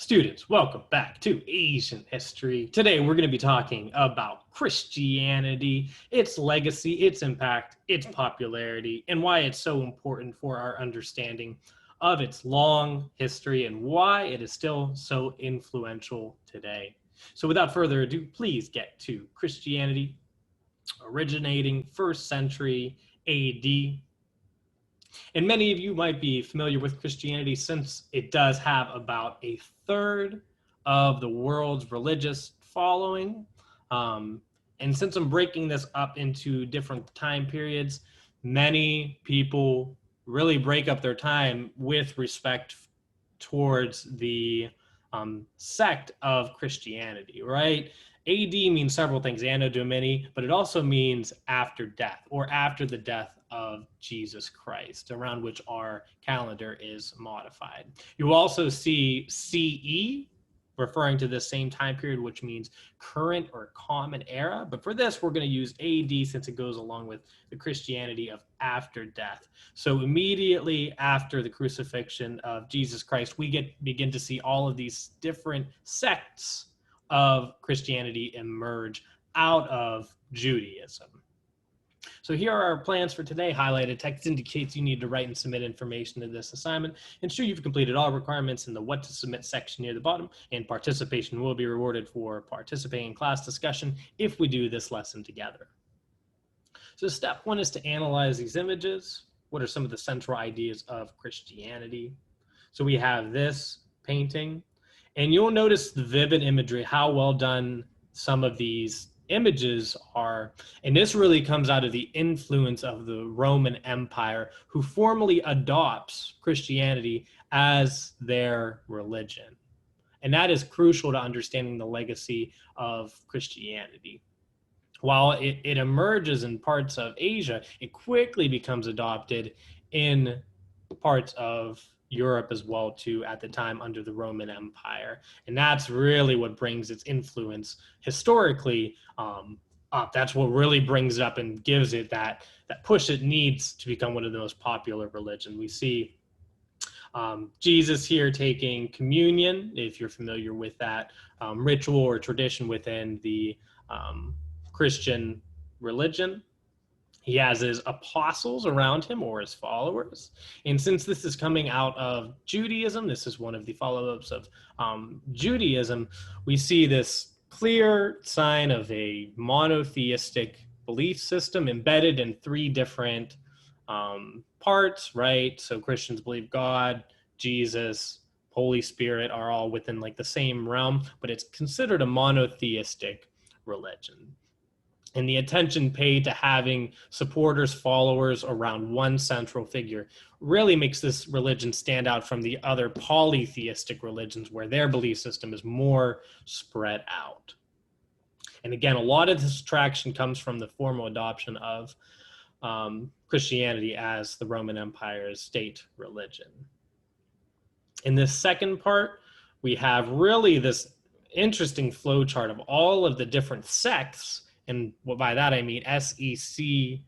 Students, welcome back to Asian History. Today we're going to be talking about Christianity, its legacy, its impact, its popularity, and why it's so important for our understanding of its long history and why it is still so influential today. So without further ado, please get to Christianity originating 1st century AD. And many of you might be familiar with Christianity since it does have about a third of the world's religious following. And since I'm breaking this up into different time periods, many people really break up their time with respect towards the sect of Christianity, right? AD means several things, Anno Domini, but it also means after death or after the death of Jesus Christ, around which our calendar is modified. You also see CE referring to this same time period, which means current or common era. But for this, we're going to use AD since it goes along with the Christianity of after death. So immediately after the crucifixion of Jesus Christ, we begin to see all of these different sects of Christianity emerge out of Judaism. So here are our plans for today. Highlighted text indicates you need to write and submit information to this assignment. Ensure you've completed all requirements in the what to submit section near the bottom, and participation will be rewarded for participating in class discussion if we do this lesson together. So step one is to analyze these images. What are some of the central ideas of Christianity? So we have this painting, and you'll notice the vivid imagery, how well done some of these images are. And this really comes out of the influence of the Roman Empire, who formally adopts Christianity as their religion. And that is crucial to understanding the legacy of Christianity. While it emerges in parts of Asia, it quickly becomes adopted in parts of Europe as well too at the time under the Roman Empire. And that's really what brings its influence historically up. That's what really brings it up and gives it that push it needs to become one of the most popular religions. We see Jesus here taking communion, if you're familiar with that ritual or tradition within the Christian religion. He has his apostles around him, or his followers. And since this is coming out of Judaism, this is one of the follow-ups of Judaism, we see this clear sign of a monotheistic belief system embedded in 3 different parts, right? So Christians believe God, Jesus, Holy Spirit are all within like the same realm, but it's considered a monotheistic religion. And the attention paid to having supporters, followers around one central figure really makes this religion stand out from the other polytheistic religions where their belief system is more spread out. And again, a lot of this attraction comes from the formal adoption of Christianity as the Roman Empire's state religion. In this second part, we have really this interesting flowchart of all of the different sects. And by that I mean SECTS,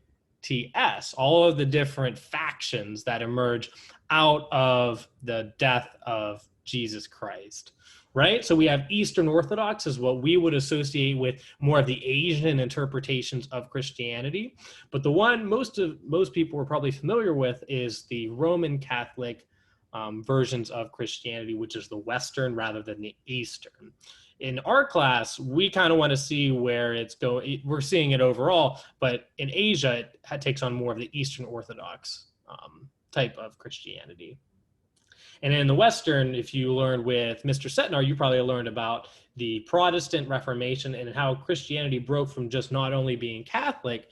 all of the different factions that emerge out of the death of Jesus Christ, right? So we have Eastern Orthodox is what we would associate with more of the Asian interpretations of Christianity. But the one most people are probably familiar with is the Roman Catholic versions of Christianity, which is the Western rather than the Eastern. In our class, we kind of want to see where it's going. We're seeing it overall, but in Asia, it takes on more of the Eastern Orthodox type of Christianity. And in the Western, if you learned with Mr. Setnar, you probably learned about the Protestant Reformation and how Christianity broke from just not only being Catholic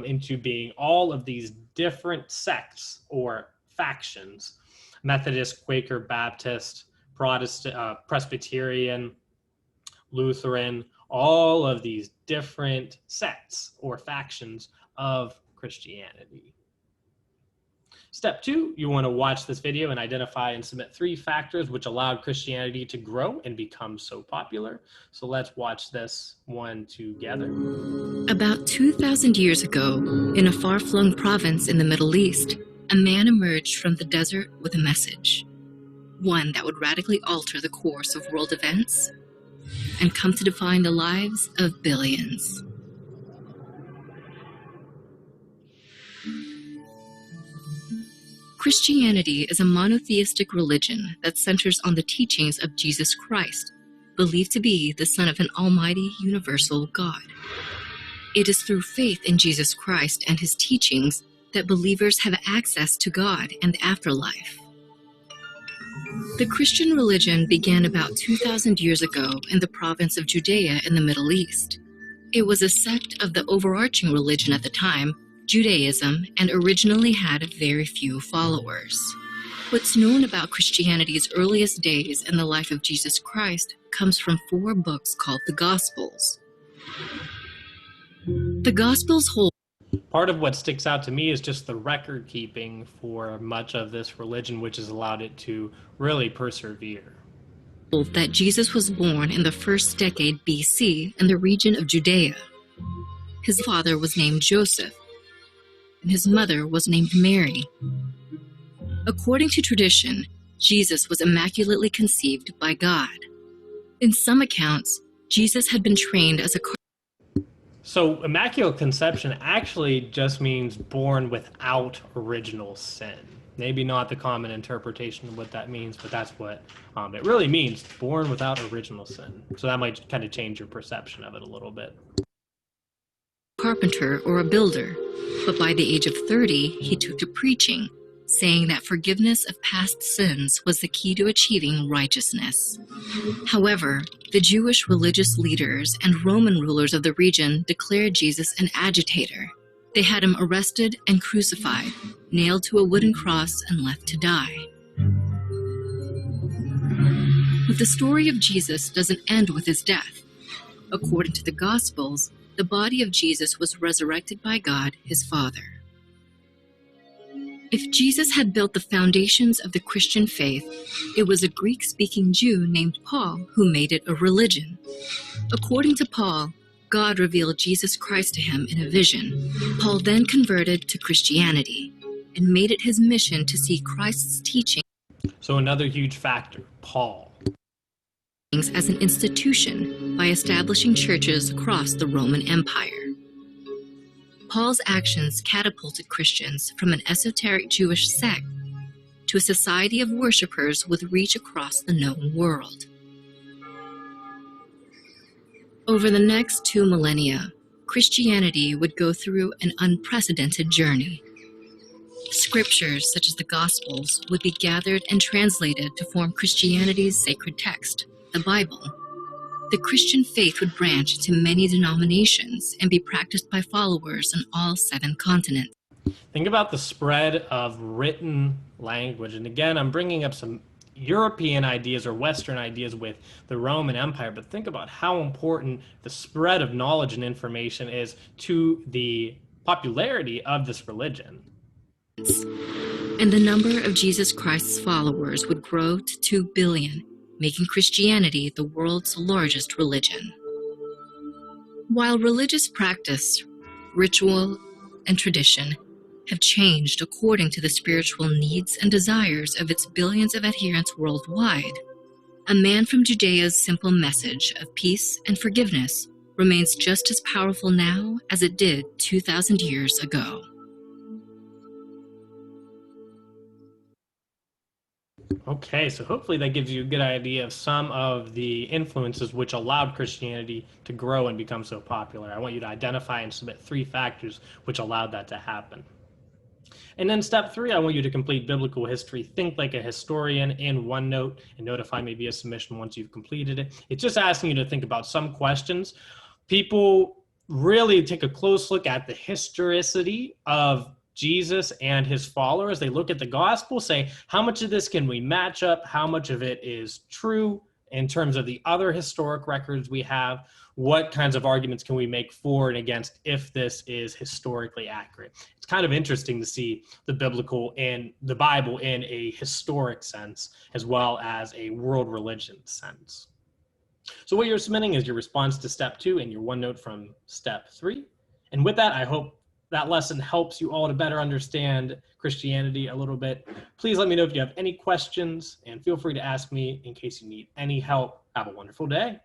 into being all of these different sects or factions: Methodist, Quaker, Baptist, Protestant, Presbyterian, Lutheran, all of these different sects or factions of Christianity. Step 2, you want to watch this video and identify and submit 3 factors which allowed Christianity to grow and become so popular. So let's watch this one together. About 2,000 years ago, in a far-flung province in the Middle East, a man emerged from the desert with a message. one that would radically alter the course of world events and come to define the lives of billions. Christianity is a monotheistic religion that centers on the teachings of Jesus Christ, believed to be the Son of an almighty universal God. It is through faith in Jesus Christ and his teachings that believers have access to God and the afterlife. The Christian religion began about 2,000 years ago in the province of Judea in the Middle East. It was a sect of the overarching religion at the time, Judaism, and originally had very few followers. What's known about Christianity's earliest days in the life of Jesus Christ comes from 4 books called the Gospels. The Gospels hold Part of what sticks out to me is just the record keeping for much of this religion, which has allowed it to really persevere. that Jesus was born in the first decade BC in the region of Judea. His father was named Joseph, and his mother was named Mary. According to tradition, Jesus was immaculately conceived by God. In some accounts, Jesus had been trained as a So immaculate conception actually just means born without original sin. Maybe not the common interpretation of what that means, but that's what it really means, born without original sin. So that might kind of change your perception of it a little bit. carpenter or a builder, but by the age of 30, he took to preaching, saying that forgiveness of past sins was the key to achieving righteousness. However, the Jewish religious leaders and Roman rulers of the region declared Jesus an agitator. They had him arrested and crucified, nailed to a wooden cross, and left to die. But the story of Jesus doesn't end with his death. According to the Gospels, the body of Jesus was resurrected by God, his Father. If Jesus had built the foundations of the Christian faith, it was a Greek-speaking Jew named Paul who made it a religion. According to Paul, God revealed Jesus Christ to him in a vision. Paul then converted to Christianity and made it his mission to see Christ's teaching So another huge factor, Paul. as an institution by establishing churches across the Roman Empire. Paul's actions catapulted Christians from an esoteric Jewish sect to a society of worshipers with reach across the known world. Over the next 2 millennia, Christianity would go through an unprecedented journey. Scriptures such as the Gospels would be gathered and translated to form Christianity's sacred text, the Bible. The Christian faith would branch into many denominations and be practiced by followers on all 7 continents. Think about the spread of written language. And again, I'm bringing up some European ideas or Western ideas with the Roman Empire, but think about how important the spread of knowledge and information is to the popularity of this religion. And the number of Jesus Christ's followers would grow to 2 billion, making Christianity the world's largest religion. While religious practice, ritual, and tradition have changed according to the spiritual needs and desires of its billions of adherents worldwide, a man from Judea's simple message of peace and forgiveness remains just as powerful now as it did 2,000 years ago. Okay, so hopefully that gives you a good idea of some of the influences which allowed Christianity to grow and become so popular. I want you to identify and submit 3 factors which allowed that to happen. And then step 3, I want you to complete biblical history. Think like a historian in OneNote and notify me via submission once you've completed it. It's just asking you to think about some questions. People really take a close look at the historicity of Jesus and his followers. They look at the gospel, say, how much of this can we match up? How much of it is true in terms of the other historic records we have? What kinds of arguments can we make for and against if this is historically accurate? It's kind of interesting to see the biblical and the Bible in a historic sense, as well as a world religion sense. So what you're submitting is your response to step 2 and your OneNote from step 3. And with that, I hope that lesson helps you all to better understand Christianity a little bit. Please let me know if you have any questions, and feel free to ask me in case you need any help. Have a wonderful day.